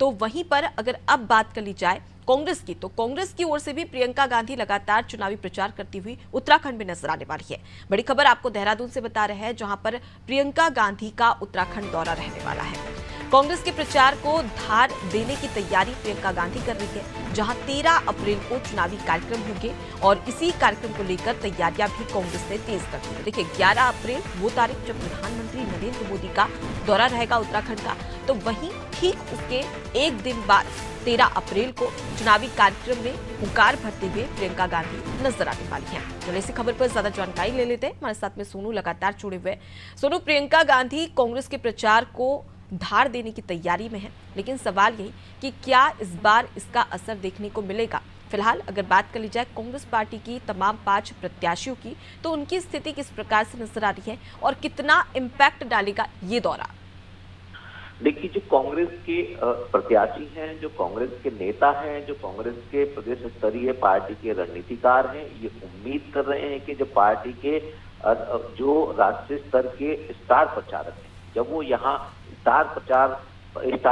तो वहीं पर अगर अब बात कर ली जाए कांग्रेस की, तो कांग्रेस की ओर से भी प्रियंका गांधी लगातार चुनावी प्रचार करती हुई उत्तराखंड में नजर आने वाली है। बड़ी खबर आपको देहरादून से बता रहे हैं, जहां पर प्रियंका गांधी का उत्तराखंड दौरा रहने वाला है। कांग्रेस के प्रचार को धार देने की तैयारी प्रियंका गांधी कर रही है, जहां 13 अप्रैल को चुनावी कार्यक्रम होंगे और इसी कार्यक्रम को लेकर तैयारियां भी कांग्रेस ने तेज कर दी है। देखिए 11 अप्रैल वो तारीख जब प्रधानमंत्री नरेंद्र मोदी का दौरा रहेगा उत्तराखंड का, तो वहीं ठीक उसके एक दिन बाद 13 अप्रैल को चुनावी कार्यक्रम में हुंकार भरते हुए प्रियंका गांधी नजर आने वाली है। चलिए इसी खबर पर ज्यादा जानकारी ले लेते हैं। हमारे साथ में सोनू लगातार जुड़े हुए हैं। सोनू, प्रियंका गांधी कांग्रेस के प्रचार को धार देने की तैयारी में है, लेकिन सवाल यही कि क्या इस बार इसका असर देखने को मिलेगा। फिलहाल अगर बात कर ली जाए कांग्रेस पार्टी की तमाम 5 प्रत्याशियों की, तो उनकी स्थिति किस प्रकार से नजर आ रही है और कितना इम्पैक्ट डालेगा ये दौरा? देखिए, जो कांग्रेस के प्रत्याशी हैं, जो कांग्रेस के नेता हैं, जो कांग्रेस के प्रदेश स्तरीय पार्टी के रणनीतिकार हैं, ये उम्मीद कर रहे हैं कि जो पार्टी के जो राष्ट्रीय स्तर के स्टार प्रचारक हैं, जब वो यहाँ स्टार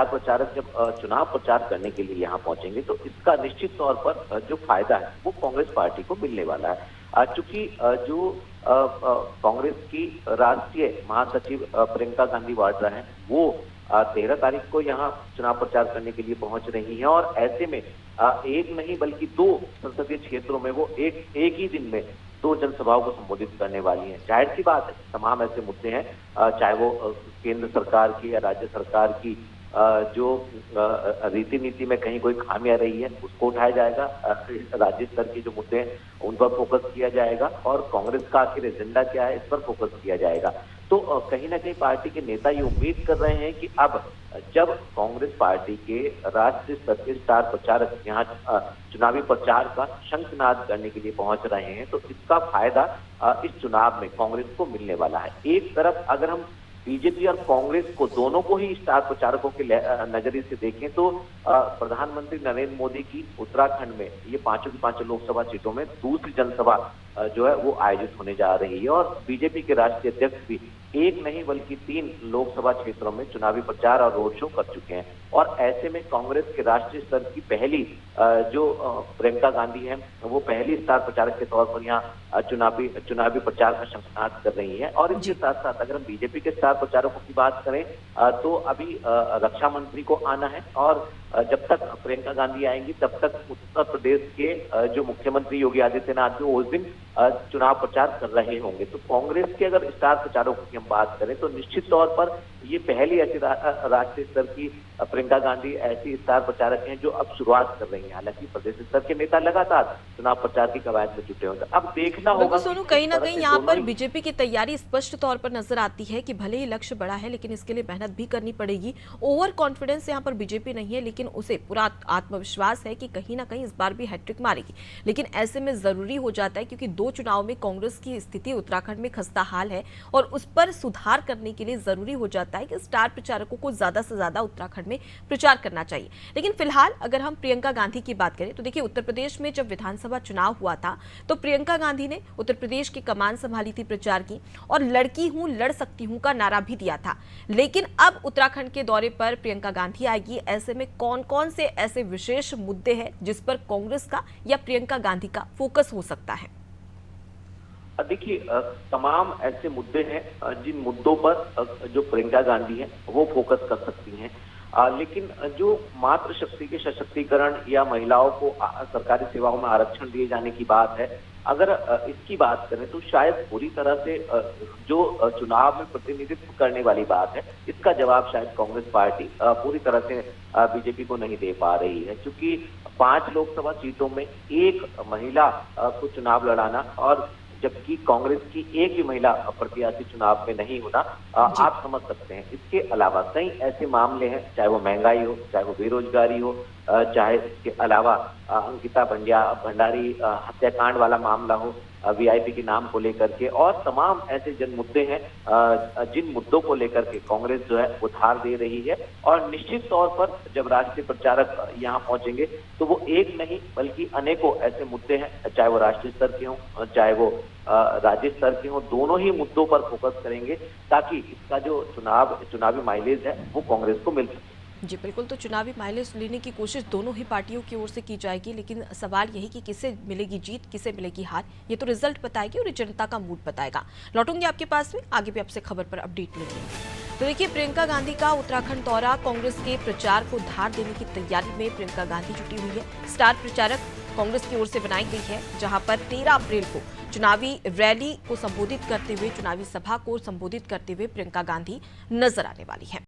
प्रचारक जब चुनाव प्रचार करने के लिए यहाँ पहुंचेंगे, तो इसका निश्चित तौर पर जो फायदा है वो कांग्रेस पार्टी को मिलने वाला है। चूंकि जो कांग्रेस की राष्ट्रीय महासचिव प्रियंका गांधी वाड्रा हैं, वो 13 तारीख को यहाँ चुनाव प्रचार करने के लिए पहुंच रही हैं और ऐसे में एक नहीं बल्कि 2 संसदीय क्षेत्रों में वो एक ही दिन में 2 जनसभाओं को संबोधित करने वाली हैं। जाहिर सी बात है, तमाम ऐसे मुद्दे हैं, चाहे वो केंद्र सरकार की या राज्य सरकार की जो रीति नीति में कहीं कोई खामियां रही है उसको उठाया जाएगा, राज्य स्तर के जो मुद्दे हैं उन पर फोकस किया जाएगा और कांग्रेस का आखिर एजेंडा क्या है इस पर फोकस किया जाएगा। तो कहीं ना कहीं पार्टी के नेता ये उम्मीद कर रहे हैं कि अब जब कांग्रेस पार्टी के राष्ट्रीय स्तर के स्टार प्रचारक यहाँ चुनावी प्रचार का शंखनाद करने के लिए पहुंच रहे हैं, तो इसका फायदा इस चुनाव में कांग्रेस को मिलने वाला है। एक तरफ अगर हम बीजेपी और कांग्रेस को दोनों को ही स्टार प्रचारकों के नजरिए से देखें, तो प्रधानमंत्री नरेंद्र मोदी की उत्तराखंड में ये 5 लोकसभा सीटों में दूसरी जनसभा जो है वो आयोजित होने जा रही है और बीजेपी के राष्ट्रीय अध्यक्ष भी 1 नहीं बल्कि 3 लोकसभा क्षेत्रों में चुनावी प्रचार और रोड शो कर चुके हैं। और ऐसे में कांग्रेस के राष्ट्रीय स्तर की पहली जो प्रियंका गांधी है, वो पहली स्टार प्रचारक के तौर पर यहाँ चुनावी प्रचार का शंखनाद कर रही है। और इसके साथ साथ अगर हम बीजेपी के स्टार प्रचारकों की बात करें तो अभी रक्षा मंत्री को आना है और जब तक प्रियंका गांधी आएंगी तब तक उत्तर प्रदेश के जो मुख्यमंत्री योगी आदित्यनाथ उस दिन चुनाव प्रचार कर रहे होंगे। तो कांग्रेस के अगर स्टार प्रचारकों की हम बात करें तो निश्चित तौर पर ये पहली ऐसी राष्ट्रीय स्तर की प्रियंका गांधी ऐसी स्टार प्रचारक हैं जो अब शुरुआत कर रही हैं। हालांकि प्रदेश स्तर के नेता लगातार चुनाव प्रचार की कवायद में जुटे होंगे। अब देखना होगा। सोनू, कहीं ना कहीं यहाँ पर बीजेपी की तैयारी स्पष्ट तौर पर नजर आती है कि भले ही लक्ष्य बड़ा है लेकिन इसके लिए मेहनत भी करनी पड़ेगी। ओवर कॉन्फिडेंस यहाँ पर बीजेपी नहीं है, लेकिन उसे पूरा आत्मविश्वास है कि कहीं ना कहीं इस बार भी हैट्रिक मारेगी। लेकिन ऐसे में जरूरी हो जाता है, क्योंकि 2 चुनाव में कांग्रेस की स्थिति उत्तराखंड में खस्ता हाल है और उस पर सुधार करने के लिए जरूरी हो जाता है कि स्टार प्रचारकों को ज्यादा से ज्यादा उत्तराखंड में प्रचार करना चाहिए। लेकिन फिलहाल अगर हम प्रियंका गांधी की बात करें तो देखिए, उत्तर प्रदेश में जब विधानसभा चुनाव हुआ था तो प्रियंका गांधी ने उत्तर प्रदेश की कमान संभाली थी प्रचार की और लड़की हूं लड़ सकती हूं का नारा भी दिया था। लेकिन अब उत्तराखंड के दौरे पर प्रियंका गांधी आएगी। ऐसे में कौन कौन से ऐसे विशेष मुद्दे हैं जिस पर कांग्रेस का या प्रियंका गांधी का फोकस हो सकता है? देखिए, तमाम ऐसे मुद्दे हैं जिन मुद्दों पर जो प्रियंका गांधी है वो फोकस कर सकती हैं। लेकिन जो मातृशक्ति के सशक्तिकरण या महिलाओं को सरकारी सेवाओं में आरक्षण दिए जाने की बात है, अगर इसकी बात करें तो शायद पूरी तरह से जो चुनाव में प्रतिनिधित्व करने वाली बात है, इसका जवाब शायद कांग्रेस पार्टी पूरी तरह से बीजेपी को नहीं दे पा रही है। क्योंकि 5 लोकसभा सीटों में एक महिला को चुनाव लड़ाना और जबकि कांग्रेस की एक भी महिला प्रत्याशी चुनाव में नहीं होना, आप समझ सकते हैं। इसके अलावा कई ऐसे मामले हैं, चाहे वो महंगाई हो, चाहे वो बेरोजगारी हो, चाहे इसके अलावा अंकिता भंडारी हत्याकांड वाला मामला हो, वीआईपी के नाम को लेकर के, और तमाम ऐसे जन मुद्दे हैं जिन मुद्दों को लेकर के कांग्रेस जो है वो धार दे रही है। और निश्चित तौर पर जब राष्ट्रीय प्रचारक यहाँ पहुंचेंगे तो वो एक नहीं बल्कि अनेकों ऐसे मुद्दे हैं, चाहे वो राष्ट्रीय स्तर के हों चाहे वो राज्य स्तर के हों, दोनों ही मुद्दों पर फोकस करेंगे ताकि इसका जो चुनावी माइलेज है वो कांग्रेस को मिल सके। जी बिल्कुल, तो चुनावी माइलेज लेने की कोशिश दोनों ही पार्टियों की ओर से की जाएगी, लेकिन सवाल यही कि किसे मिलेगी जीत, किसे मिलेगी हार, ये तो रिजल्ट बताएगी और ये जनता का मूड बताएगा। लौटूंगी आपके पास में, आगे भी आपसे खबर पर अपडेट लेंगे। तो देखिए, प्रियंका गांधी का उत्तराखंड दौरा, कांग्रेस के प्रचार को धार देने की तैयारी में प्रियंका गांधी जुटी हुई है। स्टार प्रचारक कांग्रेस की ओर से बनाई गई है, जहां पर 13 अप्रैल को चुनावी रैली को संबोधित करते हुए, चुनावी सभा को संबोधित करते हुए प्रियंका गांधी नजर आने वाली है।